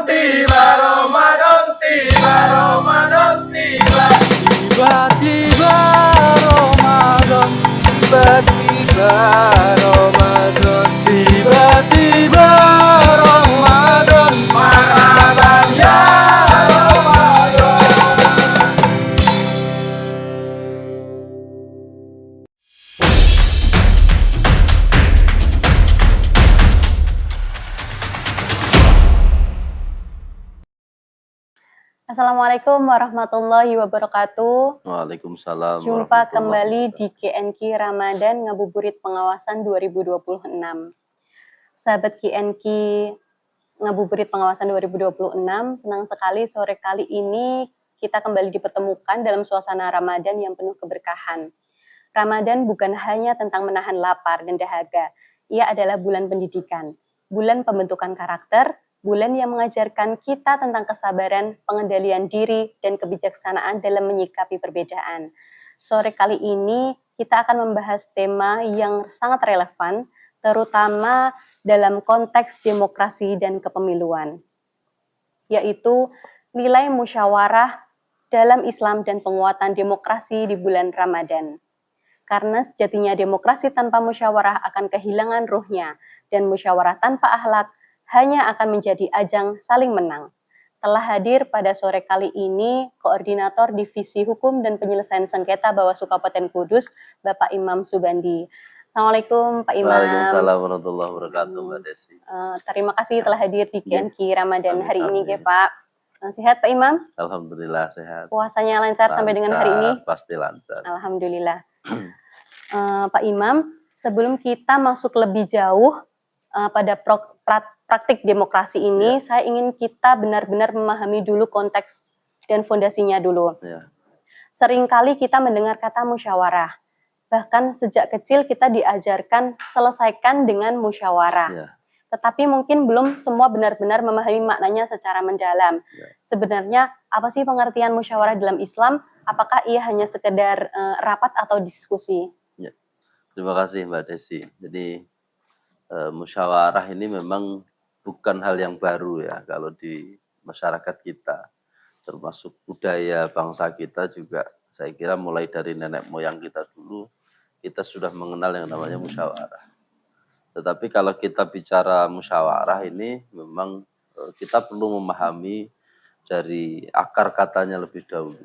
tiba, Ramadan tiba, Ramadan tiba. Tiba-tiba Ramadan, tiba-tiba Ramadan, tiba-tiba Ramadan. Marhaban ya Ramadan. Assalamualaikum warahmatullahi wabarakatuh. Waalaikumsalam. Jumpa kembali di KNQ Ramadan Ngabuburit Pengawasan 2026. Sahabat KNQ Ngabuburit Pengawasan 2026, senang sekali sore kali ini kita kembali dipertemukan dalam suasana Ramadan yang penuh keberkahan. Ramadan bukan hanya tentang menahan lapar dan dahaga, ia adalah bulan pendidikan, bulan pembentukan karakter, bulan yang mengajarkan kita tentang kesabaran, pengendalian diri, dan kebijaksanaan dalam menyikapi perbedaan. Sore kali ini kita akan membahas tema yang sangat relevan, terutama dalam konteks demokrasi dan kepemiluan, yaitu nilai musyawarah dalam Islam dan penguatan demokrasi di bulan Ramadan. Karena sejatinya demokrasi tanpa musyawarah akan kehilangan ruhnya, dan musyawarah tanpa akhlak hanya akan menjadi ajang saling menang. Telah hadir pada sore kali ini Koordinator Divisi Hukum dan Penyelesaian Sengketa Bawaslu Kabupaten Kudus, Bapak Imam Subandi. Assalamualaikum Pak Imam. Waalaikumsalam warahmatullahi wabarakatuh, Mbak Desi. Terima kasih telah hadir di KNQ Ramadan hari ini, ya Pak. Sehat Pak Imam? Alhamdulillah sehat. Puasanya lancar sampai dengan hari ini? Pasti lancar. Alhamdulillah. Pak Imam, sebelum kita masuk lebih jauh pada praktik demokrasi ini, saya ingin kita benar-benar memahami dulu konteks dan fondasinya dulu. Seringkali kita mendengar kata musyawarah, bahkan sejak kecil kita diajarkan selesaikan dengan musyawarah. Tetapi mungkin belum semua benar-benar memahami maknanya secara mendalam. Sebenarnya apa sih pengertian musyawarah dalam Islam? Apakah ia hanya sekedar rapat atau diskusi? Terima kasih Mbak Desi. Jadi musyawarah ini memang bukan hal yang baru ya kalau di masyarakat kita, termasuk budaya bangsa kita juga. Saya kira mulai dari nenek moyang kita dulu kita sudah mengenal yang namanya musyawarah. Tetapi kalau kita bicara musyawarah ini memang kita perlu memahami dari akar katanya lebih dahulu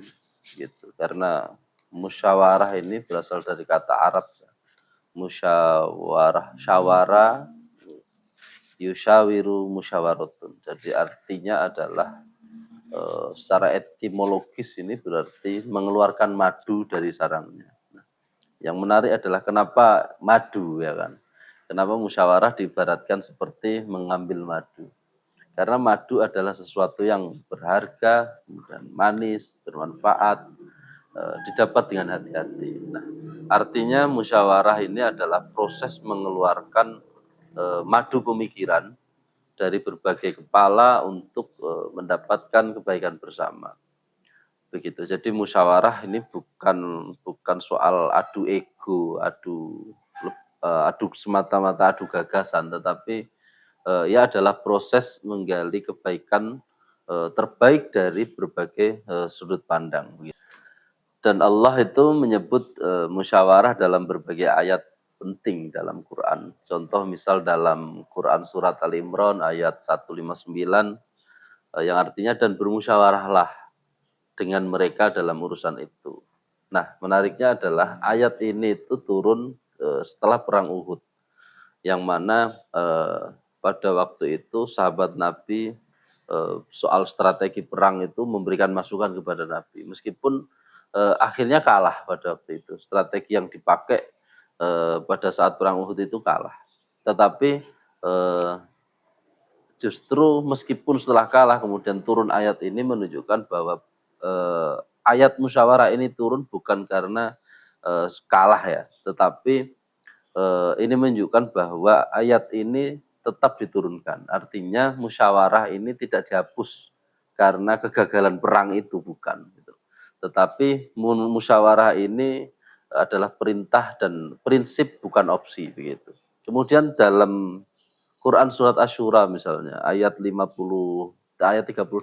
gitu. Karena musyawarah ini berasal dari kata Arab. Musyawarah, syawara, yusyawiru musyawaratun. Jadi artinya adalah secara etimologis ini berarti mengeluarkan madu dari sarangnya. Nah, yang menarik adalah kenapa madu ya kan? Kenapa musyawarah diibaratkan seperti mengambil madu? Karena madu adalah sesuatu yang berharga, dan manis, bermanfaat, didapat dengan hati-hati. Nah, artinya musyawarah ini adalah proses mengeluarkan madu pemikiran dari berbagai kepala untuk mendapatkan kebaikan bersama. Begitu. Jadi musyawarah ini bukan soal adu ego, adu semata-mata adu gagasan, tetapi ia adalah proses menggali kebaikan terbaik dari berbagai sudut pandang. Dan Allah itu menyebut musyawarah dalam berbagai ayat penting dalam Quran. Contoh misal dalam Quran surat Al-Imran ayat 159 yang artinya dan bermusyawarahlah dengan mereka dalam urusan itu. Nah, menariknya adalah ayat ini itu turun setelah perang Uhud, yang mana pada waktu itu sahabat Nabi soal strategi perang itu memberikan masukan kepada Nabi, meskipun akhirnya kalah pada waktu itu. Strategi yang dipakai pada saat perang Uhud itu kalah. Tetapi justru meskipun setelah kalah kemudian turun ayat ini menunjukkan bahwa ayat musyawarah ini turun bukan karena kalah ya, tetapi ini menunjukkan bahwa ayat ini tetap diturunkan. Artinya musyawarah ini tidak dihapus karena kegagalan perang itu, bukan. Tetapi musyawarah ini adalah perintah dan prinsip, bukan opsi begitu. Kemudian dalam Quran surat Asy-Syura misalnya ayat 58 ayat 38.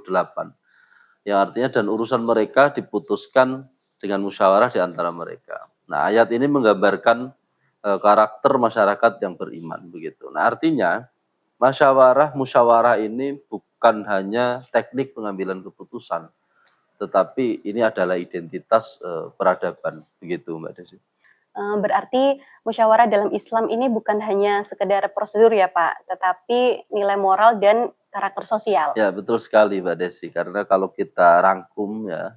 Yang artinya dan urusan mereka diputuskan dengan musyawarah di antara mereka. Nah, ayat ini menggambarkan karakter masyarakat yang beriman begitu. Nah, artinya musyawarah ini bukan hanya teknik pengambilan keputusan, tetapi ini adalah identitas peradaban begitu, Mbak Desi. Berarti musyawarah dalam Islam ini bukan hanya sekedar prosedur ya Pak, tetapi nilai moral dan karakter sosial. Ya, betul sekali Mbak Desi. Karena kalau kita rangkum ya,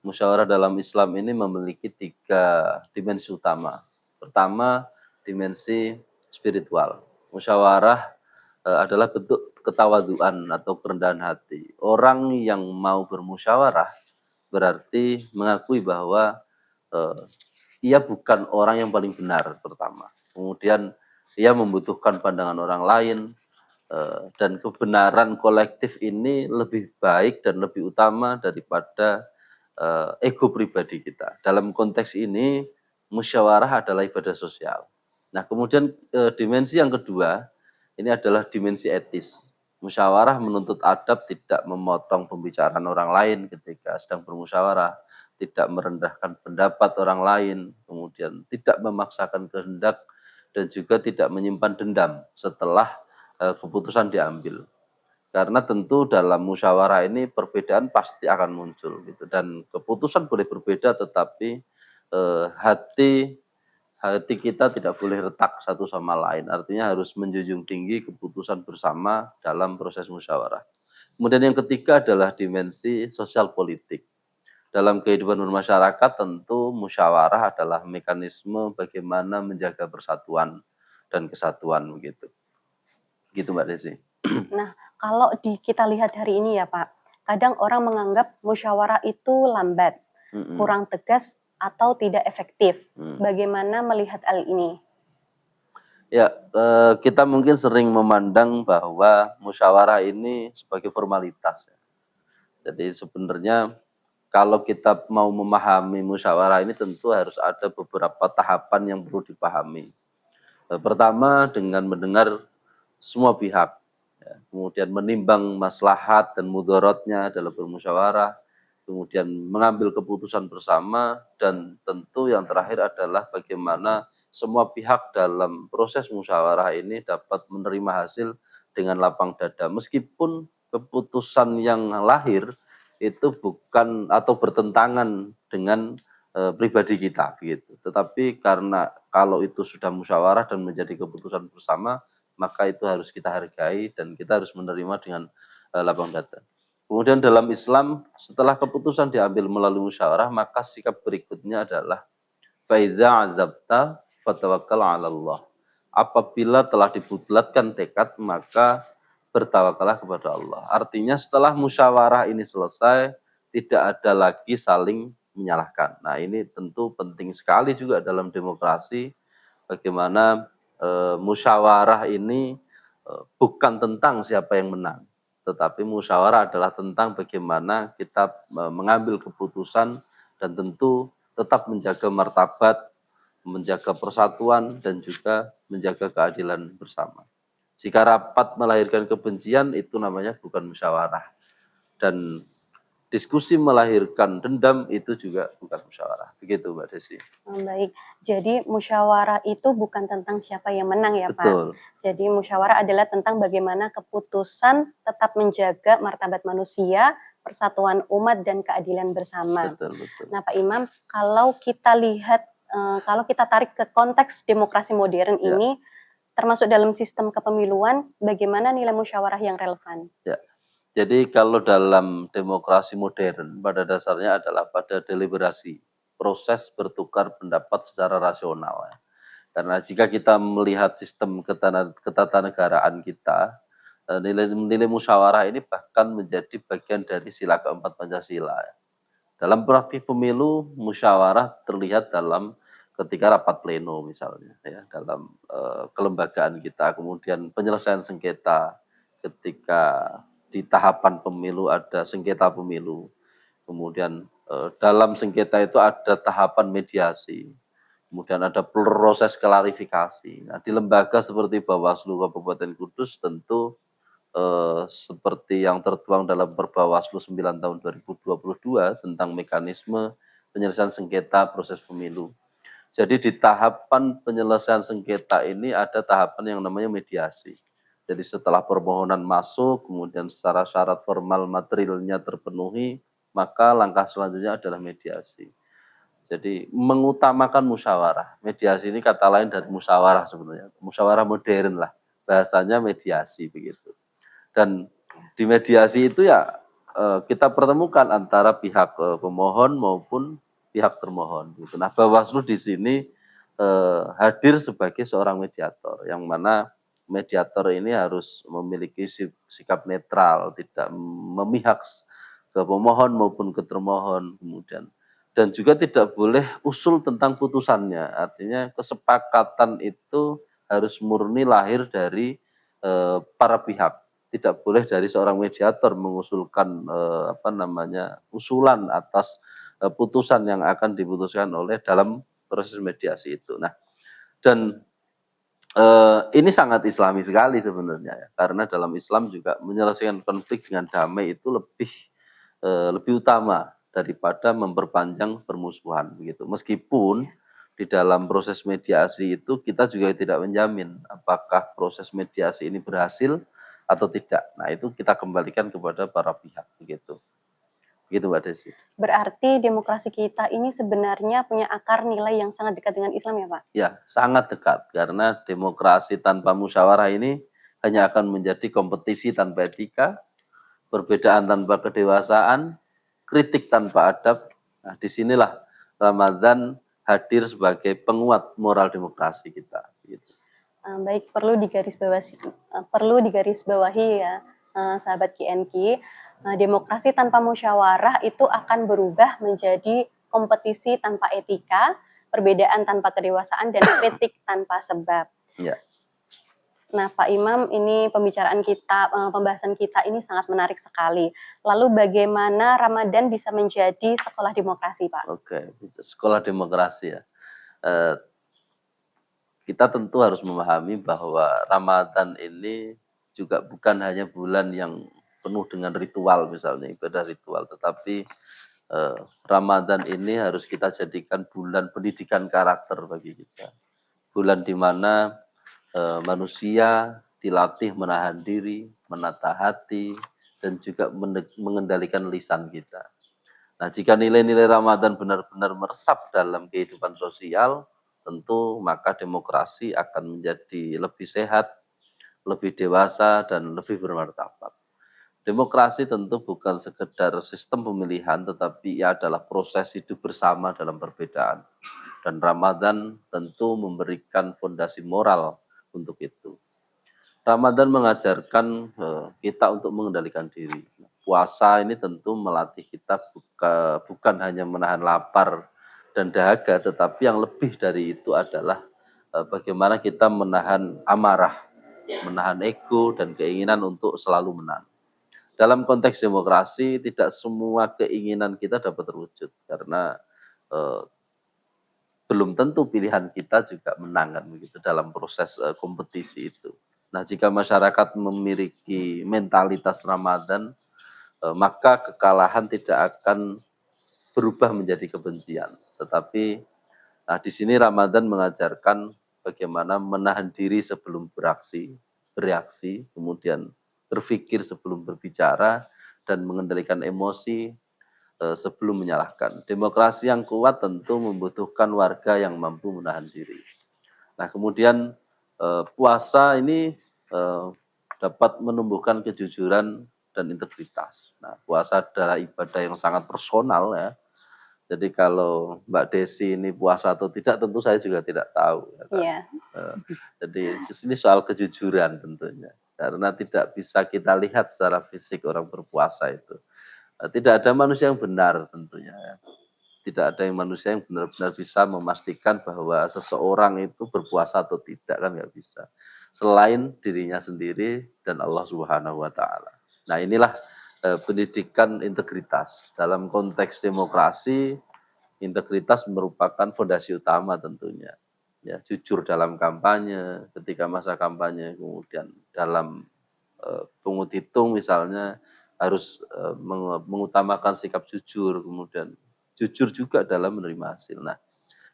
musyawarah dalam Islam ini memiliki 3 dimensi utama. Pertama, dimensi spiritual. Musyawarah adalah bentuk ketawaduan atau kerendahan hati. Orang yang mau bermusyawarah berarti mengakui bahwa eh, ia bukan orang yang paling benar pertama. Kemudian ia membutuhkan pandangan orang lain, dan kebenaran kolektif ini lebih baik dan lebih utama daripada ego pribadi kita. Dalam konteks ini, musyawarah adalah ibadah sosial. Nah, kemudian dimensi yang kedua, ini adalah dimensi etis. Musyawarah menuntut adab tidak memotong pembicaraan orang lain ketika sedang bermusyawarah, tidak merendahkan pendapat orang lain, kemudian tidak memaksakan kehendak, dan juga tidak menyimpan dendam setelah keputusan diambil. Karena tentu dalam musyawarah ini perbedaan pasti akan muncul gitu, dan keputusan boleh berbeda tetapi hati kita tidak boleh retak satu sama lain. Artinya harus menjunjung tinggi keputusan bersama dalam proses musyawarah. Kemudian yang ketiga adalah dimensi sosial politik. Dalam kehidupan bermasyarakat tentu musyawarah adalah mekanisme bagaimana menjaga persatuan dan kesatuan begitu. Gitu Mbak Desi. Nah, kalau kita lihat hari ini ya Pak, kadang orang menganggap musyawarah itu lambat, kurang tegas, atau tidak efektif. Bagaimana melihat hal ini? Ya, kita mungkin sering memandang bahwa musyawarah ini sebagai formalitas. Jadi sebenarnya kalau kita mau memahami musyawarah ini tentu harus ada beberapa tahapan yang perlu dipahami. Pertama dengan mendengar semua pihak, ya, kemudian menimbang maslahat dan mudorotnya dalam bermusyawarah, kemudian mengambil keputusan bersama, dan tentu yang terakhir adalah bagaimana semua pihak dalam proses musyawarah ini dapat menerima hasil dengan lapang dada. Meskipun keputusan yang lahir itu bukan atau bertentangan dengan pribadi kita begitu. Tetapi karena kalau itu sudah musyawarah dan menjadi keputusan bersama, maka itu harus kita hargai dan kita harus menerima dengan lapang dada. Kemudian dalam Islam, setelah keputusan diambil melalui musyawarah, maka sikap berikutnya adalah faidza azabta fatawakkal 'ala Allah. Apabila telah dibulatkan tekad, maka bertawakallah kepada Allah. Artinya setelah musyawarah ini selesai, tidak ada lagi saling menyalahkan. Nah, ini tentu penting sekali juga dalam demokrasi, bagaimana musyawarah ini bukan tentang siapa yang menang, tetapi musyawarah adalah tentang bagaimana kita mengambil keputusan dan tentu tetap menjaga martabat, menjaga persatuan, dan juga menjaga keadilan bersama. Jika rapat melahirkan kebencian, itu namanya bukan musyawarah. Dan diskusi melahirkan dendam, itu juga bukan musyawarah. Begitu Mbak Desi. Baik, jadi musyawarah itu bukan tentang siapa yang menang ya Pak. Betul. Jadi musyawarah adalah tentang bagaimana keputusan tetap menjaga martabat manusia, persatuan umat, dan keadilan bersama. Betul, betul. Nah Pak Imam, kalau kita lihat, kalau kita tarik ke konteks demokrasi modern Ya. ini, termasuk dalam sistem kepemiluan, bagaimana nilai musyawarah yang relevan? Ya. Jadi kalau dalam demokrasi modern pada dasarnya adalah pada deliberasi, proses bertukar pendapat secara rasional. Ya. Karena jika kita melihat sistem ketatanegaraan kita, nilai musyawarah ini bahkan menjadi bagian dari sila keempat Pancasila. Ya. Dalam praktik pemilu, musyawarah terlihat dalam ketika rapat pleno misalnya, ya, dalam kelembagaan kita, kemudian penyelesaian sengketa ketika di tahapan pemilu ada sengketa pemilu, kemudian dalam sengketa itu ada tahapan mediasi, kemudian ada proses klarifikasi. Nah, di lembaga seperti Bawaslu Kabupaten Kudus tentu seperti yang tertuang dalam Perba Bawaslu 9 tahun 2022 tentang mekanisme penyelesaian sengketa proses pemilu. Jadi di tahapan penyelesaian sengketa ini ada tahapan yang namanya mediasi. Jadi setelah permohonan masuk, kemudian secara syarat formal materialnya terpenuhi, maka langkah selanjutnya adalah mediasi. Jadi mengutamakan musyawarah. Mediasi ini kata lain dari musyawarah sebenarnya. Musyawarah modern lah. Bahasanya mediasi begitu. Dan di mediasi itu ya kita pertemukan antara pihak pemohon maupun pihak termohon. Gitu. Nah, Bawaslu di sini hadir sebagai seorang mediator, yang mana mediator ini harus memiliki sikap netral, tidak memihak ke pemohon maupun ke termohon, kemudian dan juga tidak boleh usul tentang putusannya. Artinya kesepakatan itu harus murni lahir dari para pihak. Tidak boleh dari seorang mediator mengusulkan usulan atas putusan yang akan diputuskan oleh dalam proses mediasi itu. Nah, dan ini sangat Islami sekali sebenarnya ya, karena dalam Islam juga menyelesaikan konflik dengan damai itu lebih utama daripada memperpanjang permusuhan begitu. Meskipun di dalam proses mediasi itu kita juga tidak menjamin apakah proses mediasi ini berhasil atau tidak. Nah, itu kita kembalikan kepada para pihak begitu. Begitu Mbak Desi. Berarti demokrasi kita ini sebenarnya punya akar nilai yang sangat dekat dengan Islam ya Pak? Ya, sangat dekat karena demokrasi tanpa musyawarah ini hanya akan menjadi kompetisi tanpa etika, perbedaan tanpa kedewasaan, kritik tanpa adab. Nah, disinilah Ramadan hadir sebagai penguat moral demokrasi kita. Gitu. Baik, perlu digarisbawahi ya, sahabat KNK, demokrasi tanpa musyawarah itu akan berubah menjadi kompetisi tanpa etika, perbedaan tanpa kedewasaan, dan kritik tanpa sebab. Ya. Nah, Pak Imam, ini pembahasan kita ini sangat menarik sekali. Lalu bagaimana Ramadan bisa menjadi sekolah demokrasi, Pak? Oke, sekolah demokrasi ya. Kita tentu harus memahami bahwa Ramadan ini juga bukan hanya bulan yang penuh dengan ritual misalnya, ibadah ritual, tetapi Ramadan ini harus kita jadikan bulan pendidikan karakter bagi kita. Bulan di mana manusia dilatih menahan diri, menata hati, dan juga mengendalikan lisan kita. Nah, jika nilai-nilai Ramadan benar-benar meresap dalam kehidupan sosial, tentu maka demokrasi akan menjadi lebih sehat, lebih dewasa, dan lebih bermartabat. Demokrasi tentu bukan sekedar sistem pemilihan, tetapi ia adalah proses hidup bersama dalam perbedaan. Dan Ramadan tentu memberikan fondasi moral untuk itu. Ramadan mengajarkan kita untuk mengendalikan diri. Puasa ini tentu melatih kita bukan hanya menahan lapar dan dahaga, tetapi yang lebih dari itu adalah bagaimana kita menahan amarah, menahan ego dan keinginan untuk selalu menang. Dalam konteks demokrasi, tidak semua keinginan kita dapat terwujud karena belum tentu pilihan kita juga menang kan begitu dalam proses kompetisi itu. Nah, jika masyarakat memiliki mentalitas Ramadan, maka kekalahan tidak akan berubah menjadi kebencian. Tetapi di sini Ramadan mengajarkan bagaimana menahan diri sebelum bereaksi, kemudian berpikir sebelum berbicara, dan mengendalikan emosi sebelum menyalahkan. Demokrasi yang kuat tentu membutuhkan warga yang mampu menahan diri. Nah, kemudian puasa ini dapat menumbuhkan kejujuran dan integritas. Nah, puasa adalah ibadah yang sangat personal ya. Jadi kalau Mbak Desi ini puasa atau tidak, tentu saya juga tidak tahu. Ya kan? Iya. Jadi di sini soal kejujuran tentunya, karena tidak bisa kita lihat secara fisik orang berpuasa itu. Tidak ada manusia yang benar tentunya. Ya. Tidak ada yang manusia yang benar-benar bisa memastikan bahwa seseorang itu berpuasa atau tidak, kan nggak bisa. Selain dirinya sendiri dan Allah Subhanahu wa Ta'ala. Nah, inilah pendidikan integritas. Dalam konteks demokrasi, integritas merupakan fondasi utama tentunya. Ya, jujur dalam kampanye, ketika masa kampanye, kemudian dalam pungut hitung misalnya harus mengutamakan sikap jujur, kemudian jujur juga dalam menerima hasil. Nah,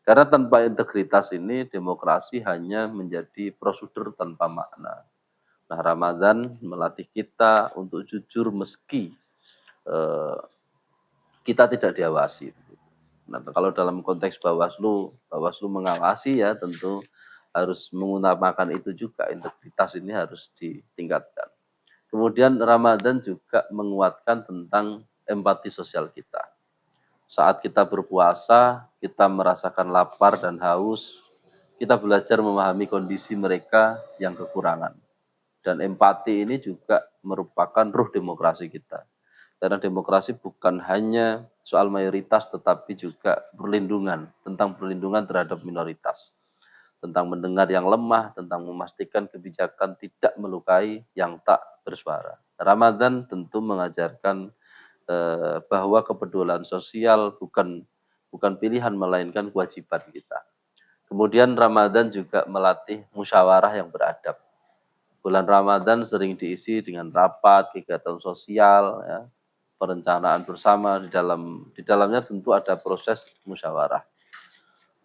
karena tanpa integritas ini demokrasi hanya menjadi prosedur tanpa makna. Nah, Ramadan melatih kita untuk jujur meski eh, kita tidak diawasi. Nah, kalau dalam konteks Bawaslu, Bawaslu mengawasi ya tentu harus mengutamakan itu juga, integritas ini harus ditingkatkan. Kemudian Ramadan juga menguatkan tentang empati sosial kita. Saat kita berpuasa, kita merasakan lapar dan haus, kita belajar memahami kondisi mereka yang kekurangan. Dan empati ini juga merupakan ruh demokrasi kita. Karena demokrasi bukan hanya soal mayoritas, tetapi juga perlindungan, tentang perlindungan terhadap minoritas. Tentang mendengar yang lemah, tentang memastikan kebijakan tidak melukai yang tak bersuara. Ramadan tentu mengajarkan bahwa kepedulian sosial bukan pilihan melainkan kewajiban kita. Kemudian Ramadan juga melatih musyawarah yang beradab. Bulan Ramadan sering diisi dengan rapat, kegiatan sosial, ya, perencanaan bersama di dalamnya tentu ada proses musyawarah.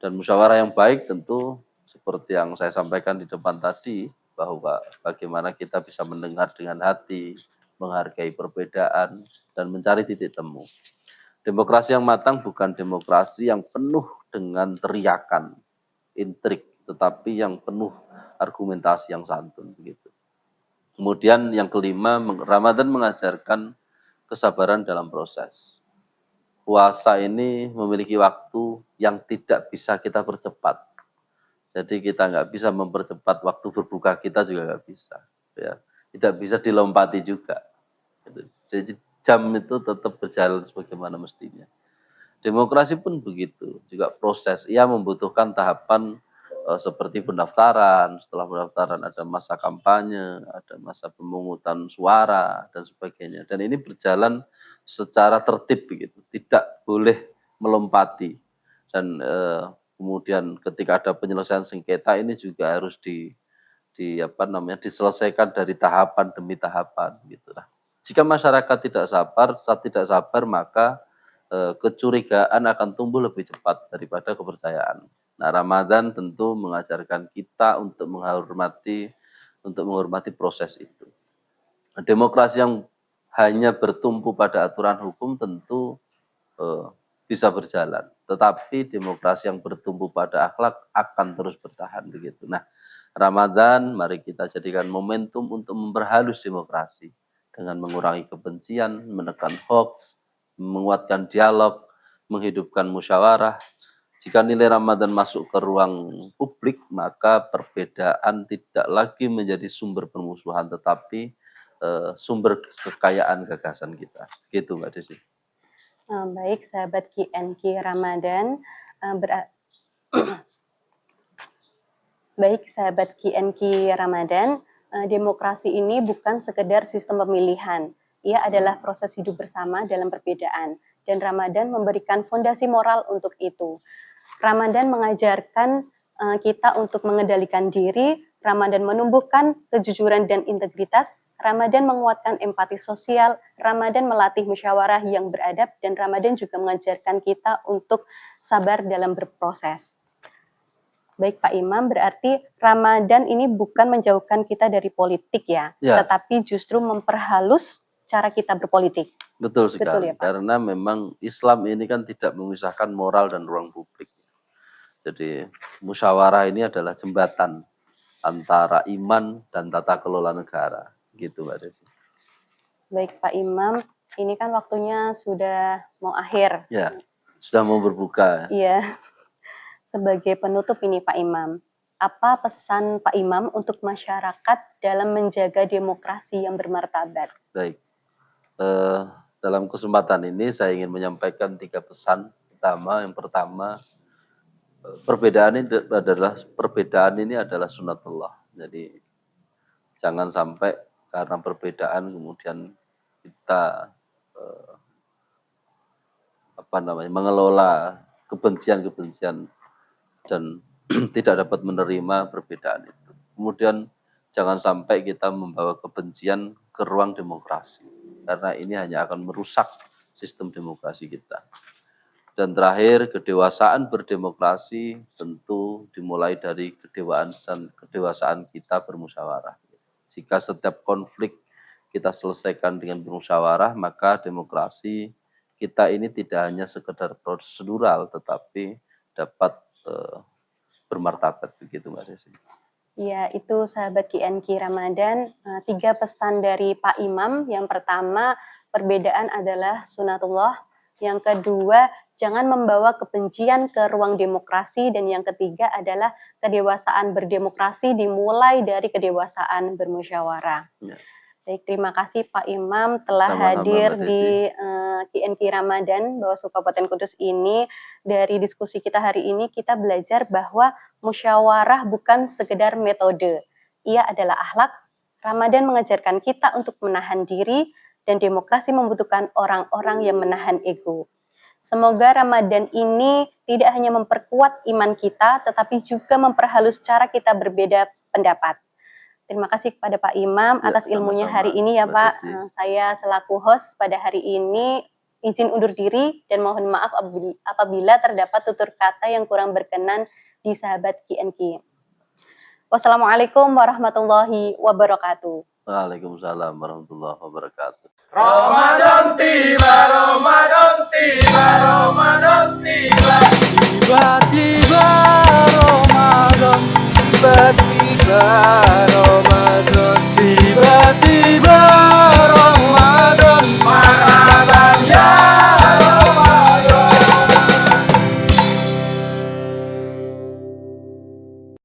Dan musyawarah yang baik tentu seperti yang saya sampaikan di depan tadi, bahwa bagaimana kita bisa mendengar dengan hati, menghargai perbedaan, dan mencari titik temu. Demokrasi yang matang bukan demokrasi yang penuh dengan teriakan, intrik, tetapi yang penuh argumentasi yang santun begitu. Kemudian yang kelima, Ramadan mengajarkan kesabaran dalam proses. Puasa ini memiliki waktu yang tidak bisa kita percepat. Jadi kita nggak bisa mempercepat waktu berbuka kita juga nggak bisa. Ya. Tidak bisa dilompati juga. Jadi jam itu tetap berjalan sebagaimana mestinya. Demokrasi pun begitu, juga proses. Ia membutuhkan tahapan seperti pendaftaran, setelah pendaftaran ada masa kampanye, ada masa pemungutan suara, dan sebagainya. Dan ini berjalan secara tertib begitu, tidak boleh melompati. Dan kemudian ketika ada penyelesaian sengketa ini juga harus diselesaikan dari tahapan demi tahapan gitu lah. Jika masyarakat tidak sabar maka kecurigaan akan tumbuh lebih cepat daripada kepercayaan. Nah, Ramadan tentu mengajarkan kita untuk menghormati proses itu. Demokrasi yang hanya bertumpu pada aturan hukum tentu bisa berjalan, tetapi demokrasi yang bertumpu pada akhlak akan terus bertahan begitu. Nah, Ramadan mari kita jadikan momentum untuk memperhalus demokrasi dengan mengurangi kebencian, menekan hoax, menguatkan dialog, menghidupkan musyawarah. Jika nilai Ramadan masuk ke ruang publik, maka perbedaan tidak lagi menjadi sumber permusuhan, tetapi sumber kekayaan gagasan kita. Gitu Mbak Desi. Baik, sahabat QNQ Ramadan. Baik, sahabat QNQ Ramadan, demokrasi ini bukan sekedar sistem pemilihan. Ia adalah proses hidup bersama dalam perbedaan. Dan Ramadan memberikan fondasi moral untuk itu. Ramadan mengajarkan kita untuk mengendalikan diri, Ramadan menumbuhkan kejujuran dan integritas, Ramadan menguatkan empati sosial, Ramadan melatih musyawarah yang beradab, dan Ramadan juga mengajarkan kita untuk sabar dalam berproses. Baik Pak Imam, berarti Ramadan ini bukan menjauhkan kita dari politik ya. Tetapi justru memperhalus cara kita berpolitik. Betul sekali, betul ya, Pak? Karena memang Islam ini kan tidak memisahkan moral dan ruang publik. Jadi musyawarah ini adalah jembatan antara iman dan tata kelola negara, gitu Mbak Desi. Baik Pak Imam, ini kan waktunya sudah mau akhir. Ya, sudah mau berbuka. Iya. Sebagai penutup ini Pak Imam, apa pesan Pak Imam untuk masyarakat dalam menjaga demokrasi yang bermartabat? Baik, dalam kesempatan ini saya ingin menyampaikan 3 pesan utama. Yang pertama, perbedaan ini adalah sunatullah. Jadi jangan sampai karena perbedaan kemudian kita mengelola kebencian dan tidak dapat menerima perbedaan itu. Kemudian jangan sampai kita membawa kebencian ke ruang demokrasi, karena ini hanya akan merusak sistem demokrasi kita. Dan terakhir, kedewasaan berdemokrasi tentu dimulai dari kedewasaan kita bermusyawarah. Jika setiap konflik kita selesaikan dengan bermusyawarah, maka demokrasi kita ini tidak hanya sekedar prosedural, tetapi dapat bermartabat, begitu Mbak Desi. Ya, itu sahabat KNQ Ramadan, 3 pesan dari Pak Imam. Yang pertama, perbedaan adalah sunatullah. Yang kedua, jangan membawa kebencian ke ruang demokrasi. Dan yang ketiga adalah kedewasaan berdemokrasi dimulai dari kedewasaan bermusyawarah. Ya. Baik, terima kasih Pak Imam telah Sama-sama, hadir Mbak Desi. di KNQ Ramadan Bawaslu Kabupaten Kudus ini. Dari diskusi kita hari ini, kita belajar bahwa musyawarah bukan sekedar metode. Ia adalah akhlak. Ramadan mengajarkan kita untuk menahan diri, dan demokrasi membutuhkan orang-orang yang menahan ego. Semoga Ramadan ini tidak hanya memperkuat iman kita, tetapi juga memperhalus cara kita berbeda pendapat. Terima kasih kepada Pak Imam atas ilmunya sama-sama, hari ini ya Mbak Pak. Desi. Saya selaku host pada hari ini izin undur diri dan mohon maaf apabila terdapat tutur kata yang kurang berkenan di sahabat KNQ. Wassalamualaikum warahmatullahi wabarakatuh. Waalaikumsalam warahmatullahi wabarakatuh. Ramadan tiba.